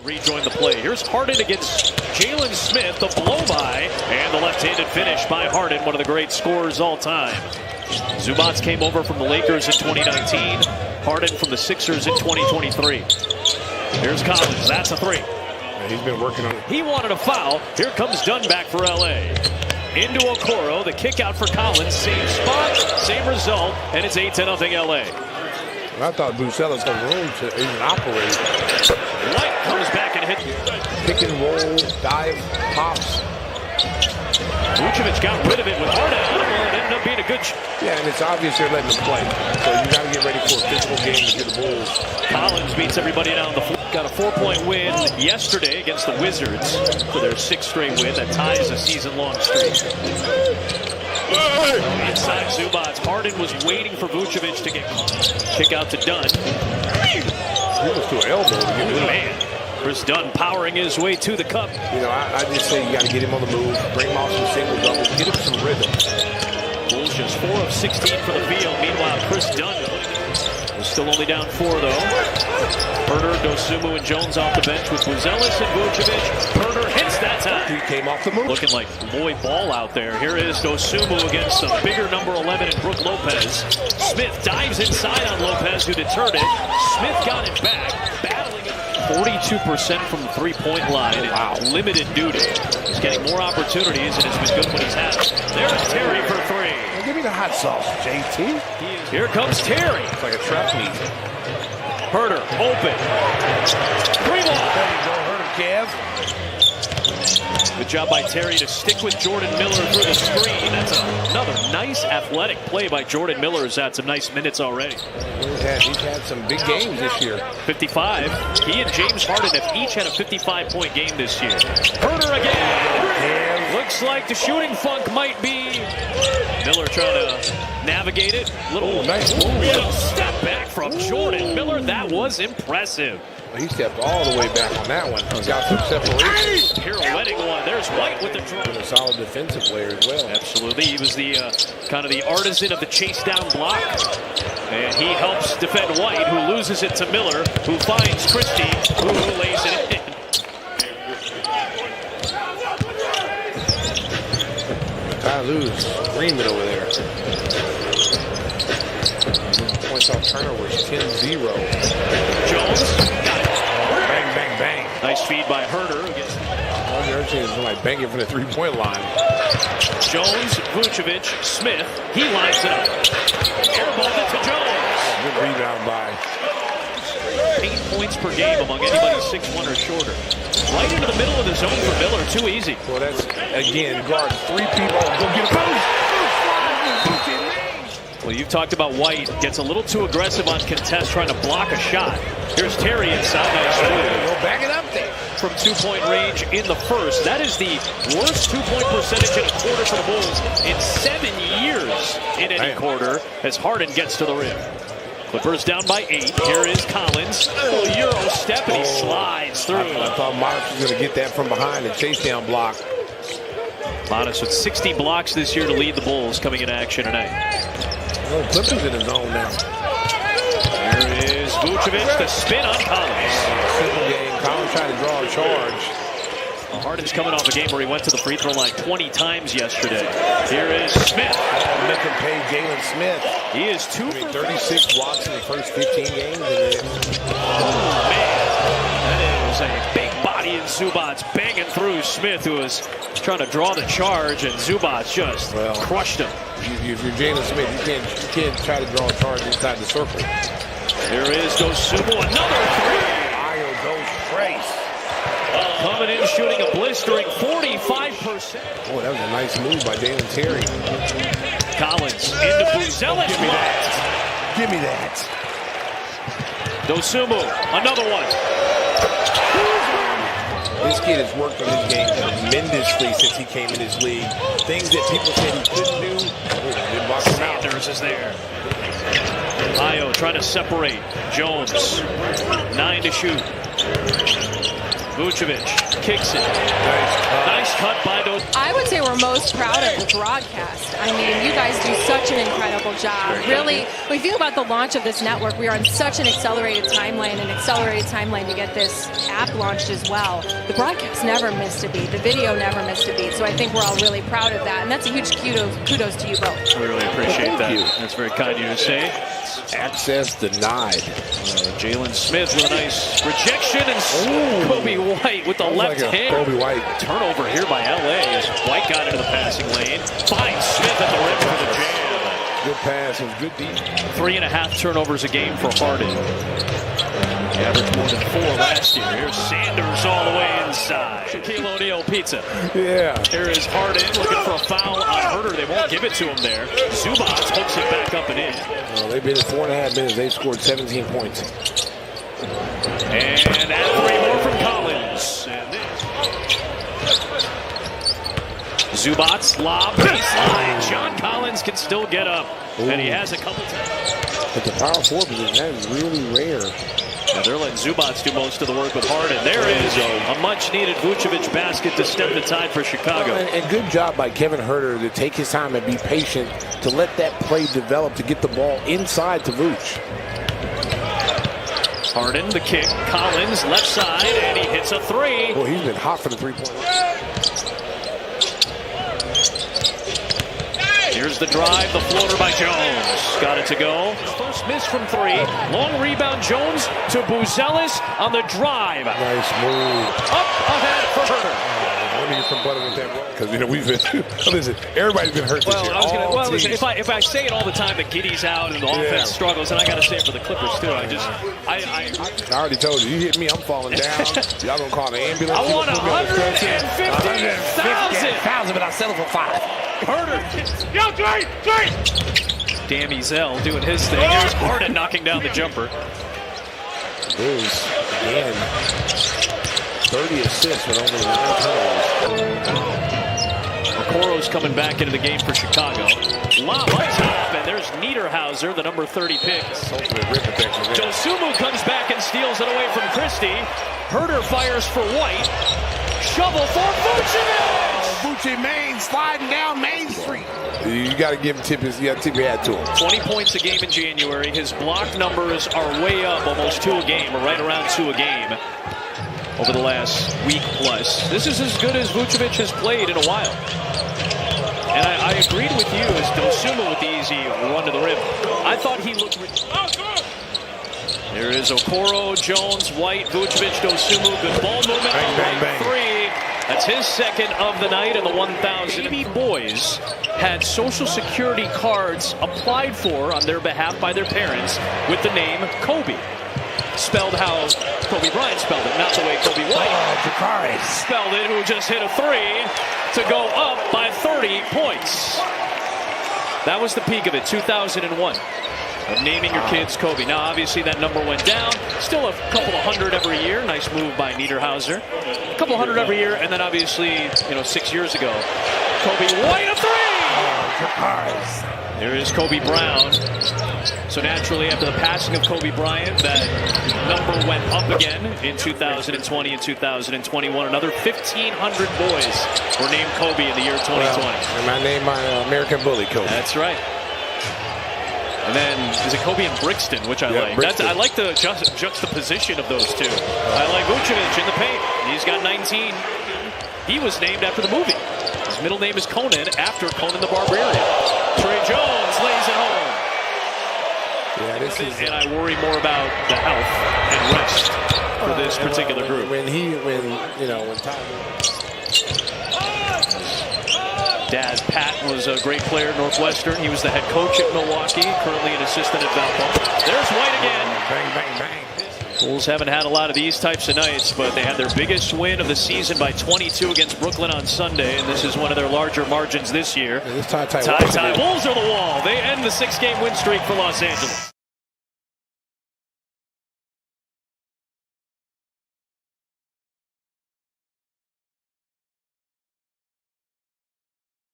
Rejoin the play. Here's Harden against Jalen Smith, the blow-by, and the left-handed finish by Harden, one of the great scorers all time. Zubac came over from the Lakers in 2019. Harden from the Sixers in 2023. Here's Collins. That's a three. Yeah, he's been working on it. He wanted a foul. Here comes Dunn back for L.A. Into Okoro. The kick out for Collins. Same spot, same result, and it's 8-0 L.A. I thought Bucella's got room to even operate. White comes back and hits. Pick and roll, dive, pops. Vucevic got rid of it with Harden. It ended up being a good shot. Yeah, and it's obvious they're letting him play. So you got to get ready for a physical game to get the Bulls. Collins beats everybody down the floor. Got a 4-point win yesterday against the Wizards for their 6th straight win that ties a season-long streak. Inside Zubac. Harden was waiting for Vucevic to get kick out to Dunn. He was to an elbow to get it. Man, Chris Dunn powering his way to the cup. You know, I just say you got to get him on the move, bring him off some single doubles, get him some rhythm. Bulls just 4 of 16 for the field. Meanwhile, Chris Dunn is still only down 4 though. Herder, Dosunmu, and Jones off the bench with Buzelis and Vucevic. Herder hits that time. He came off the move. Looking like Lloyd Ball out there. Here is Dosunmu against the bigger number 11 in Brook Lopez. Smith dives inside on Lopez, who deterred it. Smith got it back, battling it. 42% from the three-point line. Wow. Limited duty. He's getting more opportunities, and it's been good when he's had it. There's Terry for 3. Well, give me the hot sauce, JT. Here comes Terry. It's like a trap meet. Herder, open. 3-ball. There you go, Herder, Kev. Good job by Terry to stick with Jordan Miller through the screen. That's another nice athletic play by Jordan Miller, who's had some nice minutes already. He's had some big games this year. 55. He and James Harden have each had a 55-point game this year. Herder again. Looks like the shooting funk might be. Miller trying to navigate it. Little step back from Jordan Miller. That was impressive. He stepped all the way back on that one. He's got some separation. Pirouetting one. There's White with the draw. And a solid defensive player as well. Absolutely. He was the kind of the artisan of the chase down block. And he helps defend White, who loses it to Miller, who finds Christie, who lays it in. Ty Lue's screaming over there. Points off turnovers, 10-0. Jones got it. Bang, bang, bang. Nice feed by Herder. All the other teams are like banging from the three-point line. Jones, Vucevic, Smith. He lines it up. Airball it to Jones. Good rebound by. 8 points per game among anybody 6'1" or shorter. Right into the middle of the zone for Miller. Too easy. Well, that's, again, guard 3 people. Go get a boost. Well, you've talked about White. Gets a little too aggressive on contest, trying to block a shot. Here's Terry inside. Nice move. Go back it up there. From 2-point range in the first. That is the worst 2-point percentage in a quarter for the Bulls in 7 years in any quarter as Harden gets to the rim. Clippers down by 8. Here is Collins. Oh, Euro step, and he slides through. I thought Modest was going to get that from behind and chase down block. Modest with 60 blocks this year to lead the Bulls coming into action tonight. Well, Clippers in his zone now. Here is Vucevic, the spin on Collins. Simple game. Collins trying to draw a charge. Harden's coming off a game where he went to the free throw line 20 times yesterday. Here is Smith. Make him pay Jalen Smith. He is 2 for 36 blocks in the first 15 games. Oh, man. That is a big body in Zubac banging through Smith, who was trying to draw the charge, and Zubac just crushed him. If you're Jalen Smith, you can't try to draw a charge inside the circle. There is Dosunmu, another 3. Ayo goes Trace. Coming in, shooting a blistering 45%. Oh, that was a nice move by Dalen Terry. Collins into Buzelis. Give me that. Give me that. Dosunmu, another one. This kid has worked on his game tremendously since he came in this league. Things that people said he couldn't do, didn't box him out. Sanders is there. Ayo trying to separate. Jones, 9 to shoot. Vucevic kicks it. Nice cut by those. I would say we're most proud of the broadcast. I mean, you guys do such an incredible job. Really, when you think about the launch of this network, we are on such an accelerated timeline to get this app launched as well. The broadcast never missed a beat. The video never missed a beat. So I think we're all really proud of that. And that's a huge kudos to you both. We really appreciate that. That's very kind of you to say. Access denied. Jalen Smith with a nice rejection, and Kobe White with the left hand. Kobe White. Turnover here by LA as White got into the passing lane. Finds Smith at the rim for the jam. Good pass. It was good deep. 3.5 turnovers a game for Harden. He averaged more than 4 last year. Here's Sanders all the way inside. Shaquille O'Neal pizza. Yeah. Here is Harden looking for a foul on Herter. They won't give it to him there. Zubac hooks it back up and in. They've been in 4.5 minutes. They've scored 17 points. And 3 more from Collins. And Zubac lob baseline. John Collins can still get up. And he has a couple times. But the power forward position, that is really rare. Yeah, they're letting Zubac do most of the work with Harden. There is a much-needed Vucevic basket to stem the tide for Chicago. And good job by Kevin Herter to take his time and be patient to let that play develop to get the ball inside to Vooch. Harden, the kick. Collins, left side, and he hits a 3. Well, he's been hot for the three-point line. Here's the drive, the floater by Jones. Got it to go. First miss from 3. Long rebound, Jones to Buzelis on the drive. Nice move. Up ahead for Herter. Let me get some butter with that roll. Because, we've been, listen, everybody's been hurt this year. Listen, if I say it all the time that Giddey's out and the offense struggles, and I got to say it for the Clippers, too. I already told you hit me, I'm falling down. Y'all gonna call the ambulance. I want 150,000. But I settled for 5. Herter. Yo, Dre! Damn, Ezell doing his thing. Here's Harden knocking down the jumper. Bulls, again, 30 assists with only 9 turnovers. Okoro's coming back into the game for Chicago. Lob up top, and there's Niederhauser, the number 30 pick. Dosunmu comes back and steals it away from Christie. Herter fires for White. Shovel for Vucevic! Vuce Main sliding down Main Street. You got to give him tip your hat to him. 20 points a game in January. His block numbers are way up, almost 2 a game, or right around 2 a game over the last week plus. This is as good as Vucevic has played in a while. And I agreed with you as Dosunmu with the easy run to the rim. I thought he looked... There is Okoro, Jones, White, Vucevic, Dosunmu. Good ball movement. Bang. 3. That's his second of the night, and the 1,000. Baby boys had Social Security cards applied for on their behalf by their parents with the name Kobe. Spelled how Kobe Bryant spelled it, not the way Kobe White spelled it, who just hit a 3 to go up by 30 points. That was the peak of it, 2001. Of naming your kids Kobe. Now, obviously, that number went down. Still a couple of hundred every year. Nice move by Niederhauser. A couple hundred every year, and then obviously, 6 years ago, Kobe White a 3! There is Kobe Brown. So naturally, after the passing of Kobe Bryant, that number went up again in 2020 and 2021. Another 1,500 boys were named Kobe in the year 2020. And I named my American Bully Kobe. That's right. And then, is it Kobe and Brixton, which I like. I like the juxtaposition of those two. I like Vucevic in the paint. He's got 19. He was named after the movie. His middle name is Conan, after Conan the Barbarian. Trey Jones lays it home. And I worry more about the health and rest for this particular group. When Tom... Dad, Pat, was a great player at Northwestern. He was the head coach at Milwaukee, currently an assistant at Valpo. There's White again. Bang. Bulls haven't had a lot of these types of nights, but they had their biggest win of the season by 22 against Brooklyn on Sunday, and this is one of their larger margins this year. Tie. Bulls are the wall. They end the 6-game win streak for Los Angeles.